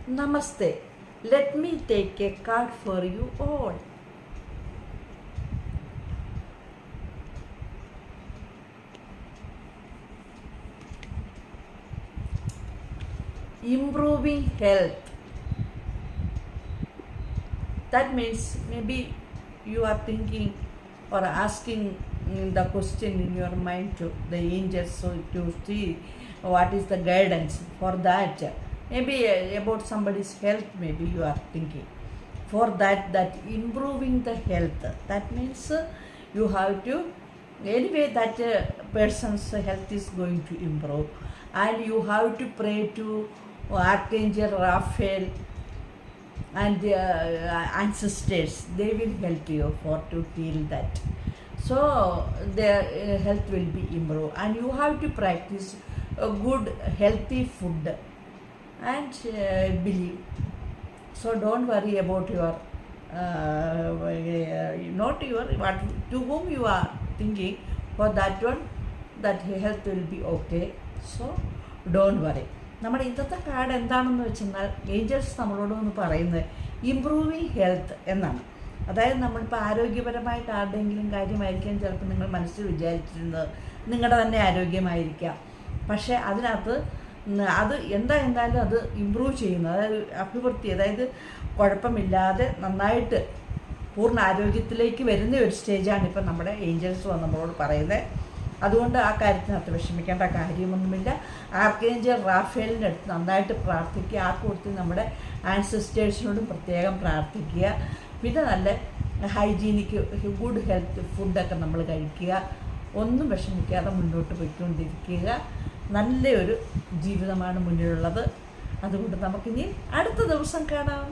Namaste. Let me take a card for you all. Improving health. That means maybe you are thinking or asking the question in your mind to the angels so to see what is the guidance for that. Maybe about somebody's health, maybe you are thinking. For that improving the health, that means you have to, anyway, that person's health is going to improve, and you have to pray to Archangel Raphael and ancestors. They will help you for to heal that. So their health will be improved, and you have to practice a good healthy food and believe. So don't worry about your not your what to whom you are thinking. For that one, that health will be okay. So don't worry. നമ്മുടെ ഇന്നത്തെ card എന്താണെന്ന് വെച്ചാൽ Angeles നമ്മളോട് ഒന്ന് പറയുന്നത് improving health എന്നാണ്. അതായത് നമ്മളിപ്പോൾ ആരോഗ്യപരമായിട്ട് ആരുടെയെങ്കിലും കാര്യമായിരിക്കാം ചിലപ്പോൾ നിങ്ങൾ മനസ്സിൽ വിചാരിച്ചിരുന്നത്, നിങ്ങളുടെ തന്നെ ആരോഗ്യമായിരിക്കാം. പക്ഷേ അതിനകത്ത് അത് എന്തായാലും അത് ഇമ്പ്രൂവ് ചെയ്യുന്നത്, അതായത് അഭിവൃദ്ധി, അതായത് കുഴപ്പമില്ലാതെ നന്നായിട്ട് പൂർണ്ണ ആരോഗ്യത്തിലേക്ക് വരുന്ന ഒരു സ്റ്റേജാണ് ഇപ്പം നമ്മുടെ ഏഞ്ചൽസ് നമ്മളോട് പറയുന്നത്. അതുകൊണ്ട് ആ കാര്യത്തിനകത്ത് വിഷമിക്കേണ്ട കാര്യമൊന്നുമില്ല. ആർക്കേഞ്ചൽ റാഫേലിൻ്റെ അടുത്ത് നന്നായിട്ട് പ്രാർത്ഥിക്കുക. ആ കൂട്ടത്തിൽ നമ്മുടെ ആൻസസ്റ്റേഴ്സിനോടും പ്രത്യേകം പ്രാർത്ഥിക്കുക. പിന്നെ നല്ല ഹൈജീനിക്ക് ഗുഡ് ഹെൽത്ത് ഫുഡൊക്കെ നമ്മൾ കഴിക്കുക. ഒന്നും വിഷമിക്കാതെ മുന്നോട്ട് പോയിക്കൊണ്ടിരിക്കുക. നല്ലൊരു ജീവിതമാണ് മുന്നിലുള്ളത്. അതുകൊണ്ട് നമുക്കിനി അടുത്ത ദിവസം കാണാം.